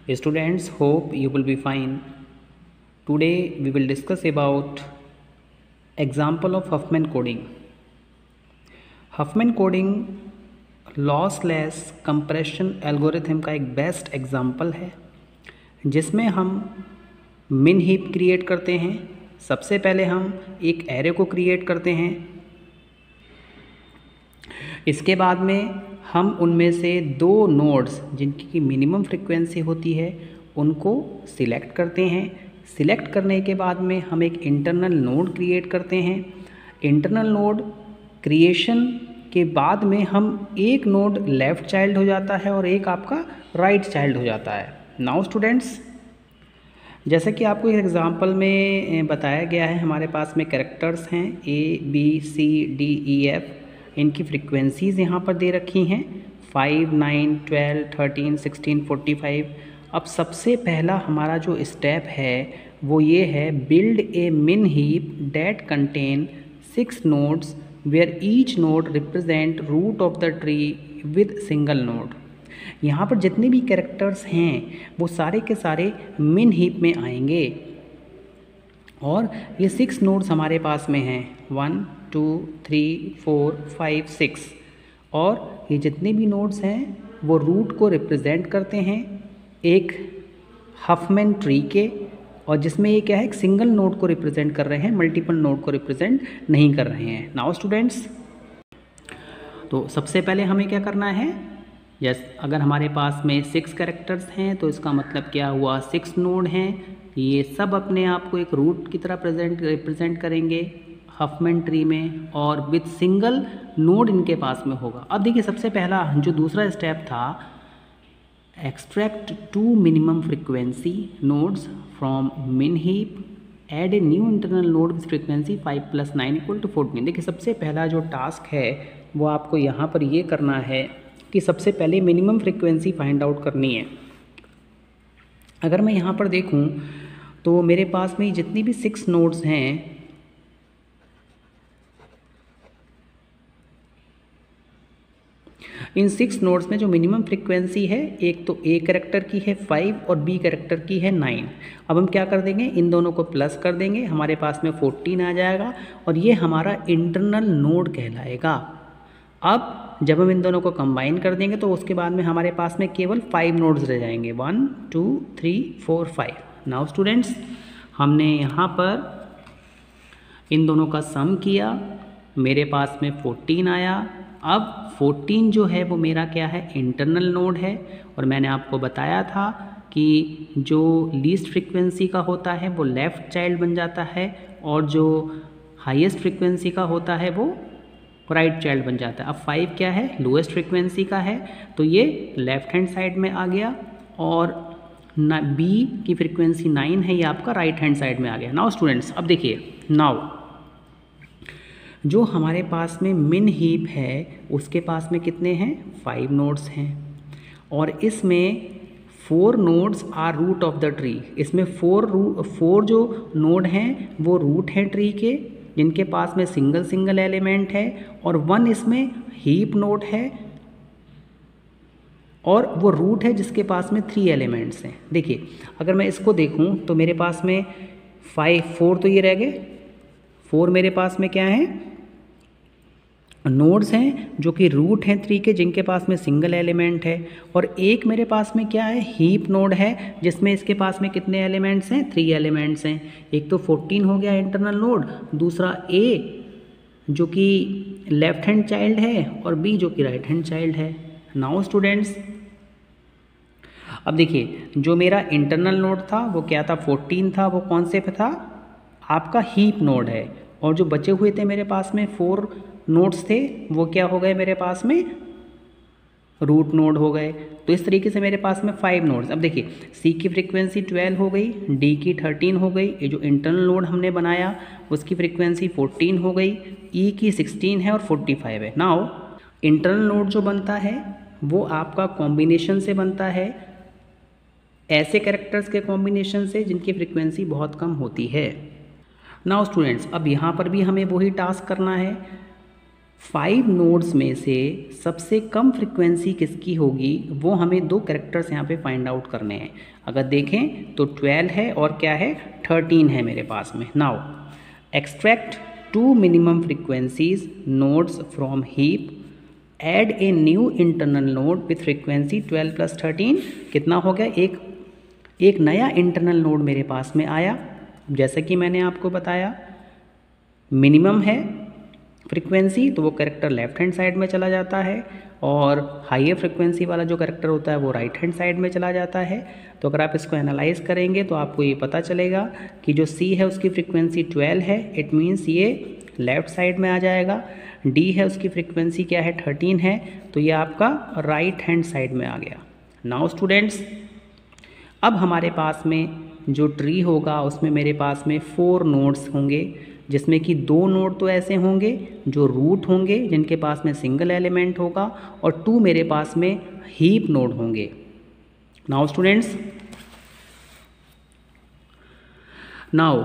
Students, hope you will be fine. Today we will discuss about example of Huffman coding. Huffman coding lossless compression algorithm का एक best example है जिसमें हम मिन heap create करते हैं। सबसे पहले हम एक एरे को क्रिएट करते हैं, इसके बाद में हम उनमें से दो नोड्स जिनकी मिनिमम फ्रीक्वेंसी होती है उनको सिलेक्ट करते हैं। सिलेक्ट करने के बाद में हम एक इंटरनल नोड क्रिएट करते हैं। इंटरनल नोड क्रिएशन के बाद में हम एक नोड लेफ़्ट चाइल्ड हो जाता है और एक आपका राइट चाइल्ड हो जाता है। नाउ स्टूडेंट्स, जैसे कि आपको इस एग्जांपल में बताया गया है, हमारे पास में कैरेक्टर्स हैं ABCDEF। इनकी फ्रीक्वेंसीज़ यहाँ पर दे रखी हैं 5, 9, 12, 13, 16, 45। अब सबसे पहला हमारा जो स्टेप है वो ये है, build a min heap that contain 6 nodes where each node represent root of the tree with single node. यहाँ पर जितने भी कैरेक्टर्स हैं वो सारे के सारे मिन हीप में आएंगे और ये 6 नोड्स हमारे पास में हैं 1, 2, 3, 4, 5, 6। और ये जितने भी नोड्स हैं वो रूट को रिप्रेजेंट करते हैं एक हफमैन ट्री के, और जिसमें ये क्या है, एक सिंगल नोड को रिप्रेजेंट कर रहे हैं, मल्टीपल नोड को रिप्रेजेंट नहीं कर रहे हैं। नाउ स्टूडेंट्स, तो सबसे पहले हमें क्या करना है, अगर हमारे पास में 6 कैरेक्टर्स हैं तो इसका मतलब क्या हुआ, 6 नोड हैं, ये सब अपने आप को एक रूट की तरह रिप्रेजेंट करेंगे हफमैन ट्री में और विद सिंगल नोड इनके पास में होगा। अब देखिए, सबसे पहला जो दूसरा स्टेप था, extract 2 minimum frequency nodes from min heap, add a new internal node with frequency 5 + 9 = 14। देखिए, सबसे पहला जो टास्क है वो आपको यहाँ पर ये करना है कि सबसे पहले मिनिमम फ्रीक्वेंसी फाइंड आउट करनी है। अगर मैं यहाँ पर देखूँ तो मेरे पास में जितनी भी 6 नोड्स हैं, इन 6 नोड्स में जो मिनिमम फ्रीक्वेंसी है, एक तो ए कैरेक्टर की है 5 और बी कैरेक्टर की है 9। अब हम क्या कर देंगे, इन दोनों को प्लस कर देंगे, हमारे पास में 14 आ जाएगा और ये हमारा इंटरनल नोड कहलाएगा। अब जब हम इन दोनों को कंबाइन कर देंगे तो उसके बाद में हमारे पास में केवल 5 नोड्स रह जाएंगे, 1, 2, 3, 4, 5। नाउ स्टूडेंट्स, हमने यहाँ पर इन दोनों का सम किया, मेरे पास में 14 आया। अब 14 जो है वो मेरा क्या है, इंटरनल नोड है, और मैंने आपको बताया था कि जो लीस्ट फ्रीक्वेंसी का होता है वो लेफ़्ट चाइल्ड बन जाता है और जो हाईएस्ट फ्रीक्वेंसी का होता है वो राइट चाइल्ड बन जाता है। अब 5 क्या है, लोएस्ट फ्रीक्वेंसी का है, तो ये लेफ़्ट हैंड साइड में आ गया, और बी की फ्रीक्वेंसी 9 है, ये आपका राइट हैंड साइड में आ गया। नाउ स्टूडेंट्स, अब देखिए, नाउ जो हमारे पास में मिन हीप है उसके पास में कितने हैं, 5 नोड्स हैं, और इसमें 4 nodes are root of the tree. इसमें 4 जो नोड हैं वो रूट हैं ट्री के, जिनके पास में सिंगल एलिमेंट है, और 1 इसमें हीप नोड है और वो रूट है जिसके पास में 3 एलिमेंट्स हैं। देखिए, अगर मैं इसको देखूं तो मेरे पास में 4 तो ये रह गए, 4 मेरे पास में क्या है, नोड्स हैं जो कि रूट हैं 3 के, जिनके पास में सिंगल एलिमेंट है, और एक मेरे पास में क्या है, हीप नोड है, जिसमें इसके पास में कितने एलिमेंट्स हैं, 3 एलिमेंट्स हैं। एक तो 14 हो गया इंटरनल नोड, दूसरा ए जो कि लेफ्ट हैंड चाइल्ड है और बी जो कि राइट हैंड चाइल्ड है। नाउ स्टूडेंट्स, अब देखिए, जो मेरा इंटरनल नोड था वो क्या था, 14 था, वो कौन से पे था, आपका हीप नोड है, और जो बचे हुए थे मेरे पास में 4 नोड्स थे वो क्या हो गए, मेरे पास में रूट नोड हो गए। तो इस तरीके से मेरे पास में 5 नोड्स। अब देखिए, सी की फ्रीक्वेंसी 12 हो गई, डी की 13 हो गई, ये जो इंटरनल नोड हमने बनाया उसकी फ्रीक्वेंसी 14 हो गई, ई की 16 है और 45 है। नाउ इंटरनल नोड जो बनता है वो आपका कॉम्बिनेशन से बनता है, ऐसे कैरेक्टर्स के कॉम्बिनेशन से जिनकी फ्रीक्वेंसी बहुत कम होती है। नाउ स्टूडेंट्स, अब यहाँ पर भी हमें वही टास्क करना है, 5 नोड्स में से सबसे कम फ्रीक्वेंसी किसकी होगी वो हमें दो कैरेक्टर्स यहाँ पे फाइंड आउट करने हैं। अगर देखें तो 12 है और क्या है 13 है मेरे पास में। Now extract 2 minimum frequencies nodes from heap, add a new internal node with frequency 12 + 13। कितना हो गया, एक नया इंटरनल नोड मेरे पास में आया। जैसे कि मैंने आपको बताया मिनिमम है फ्रीक्वेंसी तो वो कैरेक्टर लेफ्ट हैंड साइड में चला जाता है और हाईयर फ्रीक्वेंसी वाला जो कैरेक्टर होता है वो राइट हैंड साइड में चला जाता है। तो अगर आप इसको एनालाइज करेंगे तो आपको ये पता चलेगा कि जो C है उसकी फ्रीक्वेंसी 12 है, इट मीन्स ये लेफ्ट साइड में आ जाएगा। D है उसकी फ्रीक्वेंसी क्या है 13 है, तो ये आपका राइट हैंड साइड में आ गया। नाउ स्टूडेंट्स, अब हमारे पास में जो ट्री होगा उसमें मेरे पास में 4 नोड्स होंगे, जिसमें कि 2 नोड तो ऐसे होंगे जो रूट होंगे जिनके पास में सिंगल एलिमेंट होगा और 2 मेरे पास में हीप नोड होंगे। Now students, now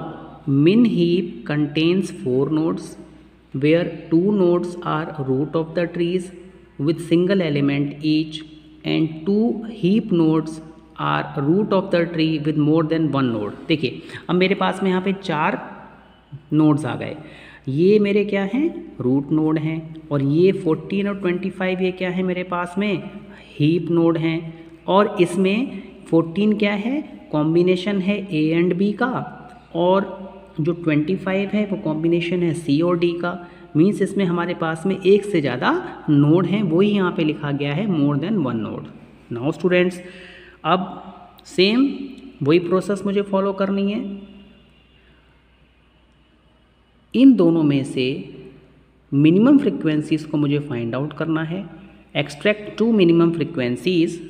min heap contains 4 nodes where 2 nodes are root of the trees with single element each and 2 heap nodes are root of the tree with more than 1 node। देखिए अब मेरे पास में यहाँ पे 4 nodes आ गए। ये मेरे क्या हैं रूट नोड हैं और ये 14 और 25 ये क्या है मेरे पास में हीप नोड हैं। और इसमें 14 क्या है कॉम्बिनेशन है A एंड B का और जो 25 है वो कॉम्बिनेशन है C और D का। मीन्स इसमें हमारे पास में एक से ज़्यादा नोड हैं, वही यहाँ पे लिखा गया है more than 1 node. Now students, अब सेम वही प्रोसेस मुझे फॉलो करनी है। इन दोनों में से मिनिमम फ्रीक्वेंसीज को मुझे फाइंड आउट करना है। Extract 2 minimum frequencies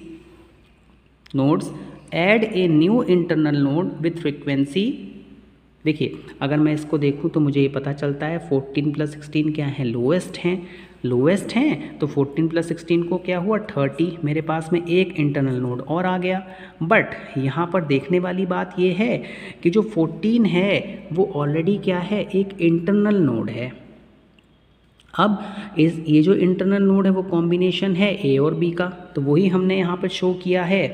nodes, add a new internal node with frequency. देखिए अगर मैं इसको देखूं तो मुझे ये पता चलता है 14 + 16 क्या है लोएस्ट हैं तो 14 + 16 को क्या हुआ 30, मेरे पास में एक इंटरनल नोड और आ गया। बट यहाँ पर देखने वाली बात ये है कि जो 14 है वो ऑलरेडी क्या है एक इंटरनल नोड है। अब ये जो इंटरनल नोड है वो कॉम्बिनेशन है A और B का, तो वही हमने यहाँ पर शो किया है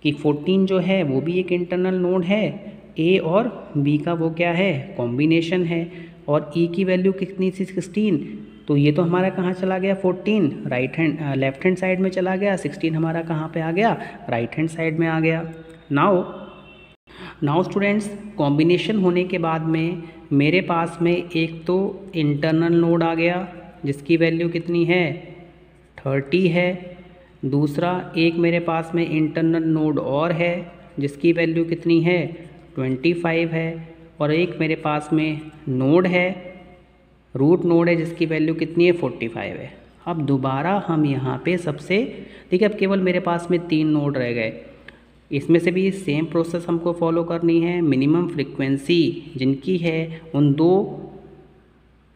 कि 14 जो है वो भी एक इंटरनल नोड है, A और B का वो क्या है कॉम्बिनेशन है। और E की वैल्यू कितनी थी 16, तो ये तो हमारा कहाँ चला गया 14 लेफ्ट हैंड साइड में चला गया, 16 हमारा कहाँ पे आ गया राइट हैंड साइड में आ गया। नाउ स्टूडेंट्स, कॉम्बिनेशन होने के बाद में मेरे पास में एक तो इंटरनल नोड आ गया जिसकी वैल्यू कितनी है 30 है, दूसरा एक मेरे पास में इंटरनल नोड और है जिसकी वैल्यू कितनी है 25 है, और एक मेरे पास में नोड है रूट नोड है जिसकी वैल्यू कितनी है 45 है। अब दोबारा हम यहाँ पे सबसे देखिए अब केवल मेरे पास में 3 नोड रह गए, इसमें से भी सेम प्रोसेस हमको फॉलो करनी है। मिनिमम फ्रीक्वेंसी जिनकी है उन 2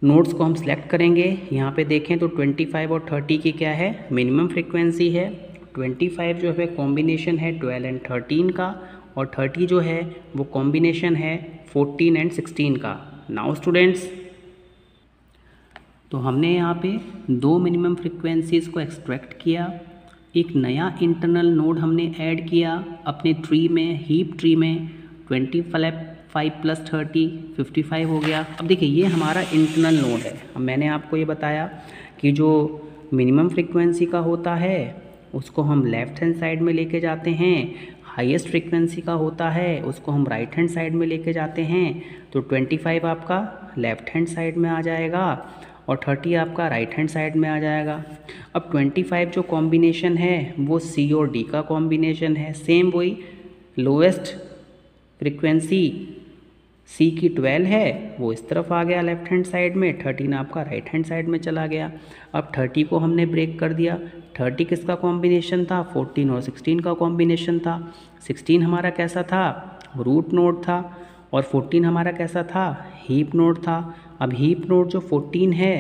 नोड्स को हम सेलेक्ट करेंगे। यहाँ पे देखें तो 25 और 30 की क्या है मिनिमम फ्रीक्वेंसी है। 25 जो है कॉम्बिनेशन है 12 एंड 13 का और 30 जो है वो कॉम्बिनेशन है 14 एंड 16 का। नाउ स्टूडेंट्स, तो हमने यहाँ पे 2 मिनिमम फ्रीक्वेंसीज़ को एक्सट्रैक्ट किया, एक नया इंटरनल नोड हमने ऐड किया अपने ट्री में हीप ट्री में 25 + 30 55 हो गया। अब देखिए ये हमारा इंटरनल नोड है। अब मैंने आपको ये बताया कि जो मिनिमम फ्रीक्वेंसी का होता है उसको हम लेफ़्ट हैंड साइड में लेके जाते हैं, हाईएस्ट फ्रीक्वेंसी का होता है उसको हम राइट हैंड साइड में लेके जाते हैं। तो 25 आपका लेफ़्ट हैंड साइड में आ जाएगा और 30 आपका राइट हैंड साइड में आ जाएगा। अब 25 जो कॉम्बिनेशन है वो C और D का कॉम्बिनेशन है। सेम वही लोएस्ट फ्रीक्वेंसी C की 12 है वो इस तरफ आ गया लेफ्ट हैंड साइड में, 13 आपका राइट हैंड साइड में चला गया। अब 30 को हमने ब्रेक कर दिया। 30 किसका कॉम्बिनेशन था 14 और 16 का कॉम्बिनेशन था। 16 हमारा कैसा था रूट नोड था और 14 हमारा कैसा था हीप नोड था। अब हीप नोड जो 14 है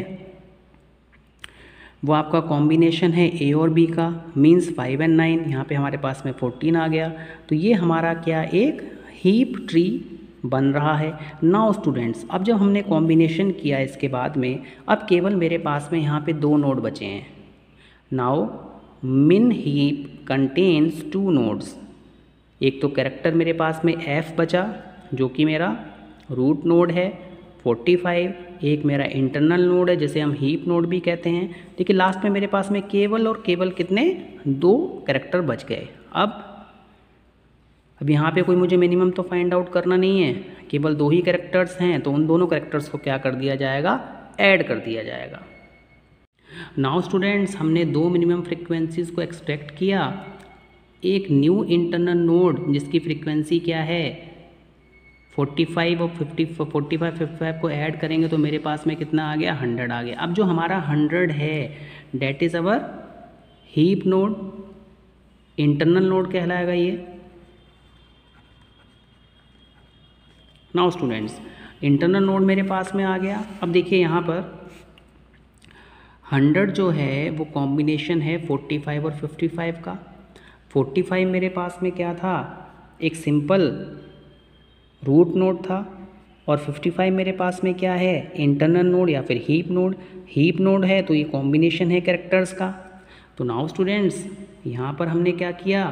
वो आपका कॉम्बिनेशन है A और B का, मींस 5 और 9। यहाँ पे हमारे पास में 14 आ गया। तो ये हमारा क्या एक हीप ट्री बन रहा है। नाउ स्टूडेंट्स, अब जब हमने कॉम्बिनेशन किया इसके बाद में, अब केवल मेरे पास में यहाँ पे 2 नोड बचे हैं। नाउ मिन हीप कंटेन्स 2 नोड्स। एक तो कैरेक्टर मेरे पास में f बचा जो कि मेरा रूट नोड है 45, एक मेरा इंटरनल नोड है जिसे हम हीप नोड भी कहते हैं। देखिए लास्ट में मेरे पास में केवल और केवल कितने 2 कैरेक्टर बच गए। अब यहाँ पे कोई मुझे मिनिमम तो फाइंड आउट करना नहीं है, केवल 2 ही कैरेक्टर्स हैं, तो उन दोनों कैरेक्टर्स को क्या कर दिया जाएगा, ऐड कर दिया जाएगा। नाउ स्टूडेंट्स, हमने 2 मिनिमम फ्रीक्वेंसीज को एक्सट्रैक्ट किया। एक न्यू इंटरनल नोड जिसकी फ्रीक्वेंसी क्या है 45 और 45 को ऐड करेंगे तो मेरे पास में कितना आ गया, 100 आ गया। अब जो हमारा 100 है that is our heap node, internal node कहलाएगा ये। नाउ स्टूडेंट्स, इंटरनल नोड मेरे पास में आ गया। अब देखिए यहाँ पर 100 जो है वो कॉम्बिनेशन है 45 और 55 का। 45 मेरे पास में क्या था, एक सिंपल रूट नोड था, और 55 मेरे पास में क्या है, इंटरनल नोड या फिर हीप नोड। हीप नोड है तो ये कॉम्बिनेशन है कैरेक्टर्स का। तो नाउ स्टूडेंट्स, यहाँ पर हमने क्या किया,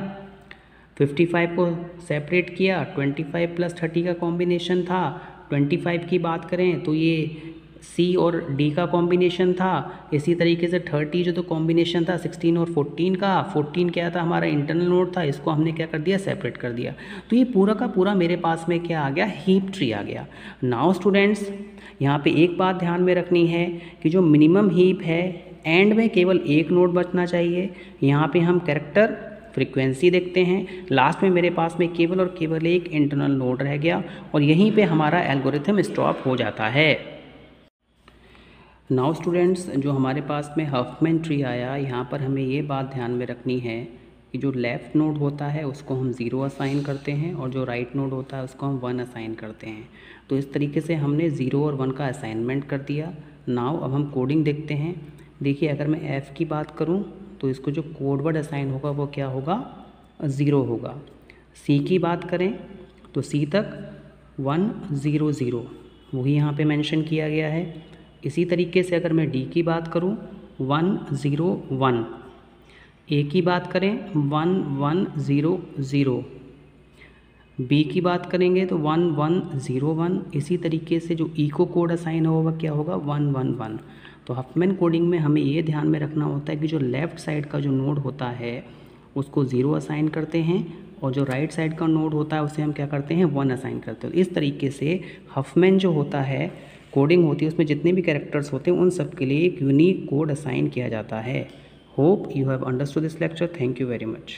55 को सेपरेट किया, 25 प्लस 30 का कॉम्बिनेशन था। 25 की बात करें तो ये C और D का कॉम्बिनेशन था। इसी तरीके से 30 जो तो कॉम्बिनेशन था 16 और 14 का। 14 क्या था, हमारा इंटरनल नोड था, इसको हमने क्या कर दिया, सेपरेट कर दिया। तो ये पूरा का पूरा मेरे पास में क्या आ गया, हीप ट्री आ गया। नाउ स्टूडेंट्स, यहाँ पे एक बात ध्यान में रखनी है कि जो मिनिमम हीप है एंड में केवल एक नोड बचना चाहिए। यहाँ पे हम कैरेक्टर फ्रीक्वेंसी देखते हैं, लास्ट में मेरे पास में केवल और केवल एक इंटरनल नोड रह गया और यहीं पे हमारा एल्गोरिथम स्टॉप हो जाता है। नाउ स्टूडेंट्स, जो हमारे पास में हफमैन ट्री आया, यहाँ पर हमें ये बात ध्यान में रखनी है कि जो लेफ़्ट नोड होता है उसको हम 0 असाइन करते हैं और जो राइट नोड होता है उसको हम 1 असाइन करते हैं। तो इस तरीके से हमने 0 और 1 का असाइनमेंट कर दिया। नाउ अब हम कोडिंग देखते हैं। देखिए अगर मैं f की बात करूँ तो इसको जो कोड वर्ड असाइन होगा वो क्या होगा, 0 होगा। c की बात करें तो c तक 1 0 0 वही यहाँ पे मेंशन किया गया है। इसी तरीके से अगर मैं d की बात करूँ 1 0 1, a की बात करें 1 1 0 0, b की बात करेंगे तो 1 1 0 1। इसी तरीके से जो e को कोड असाइन होगा क्या होगा, 1 1 1। तो हफमैन कोडिंग में हमें ये ध्यान में रखना होता है कि जो लेफ़्ट साइड का जो नोड होता है उसको 0 असाइन करते हैं और जो राइट साइड का नोड होता है उसे हम क्या करते हैं, 1 असाइन करते हैं। इस तरीके से हफमैन जो होता है, कोडिंग होती है, उसमें जितने भी कैरेक्टर्स होते हैं उन सब के लिए एक यूनिक कोड असाइन किया जाता है। Hope you have understood this lecture. Thank you very much.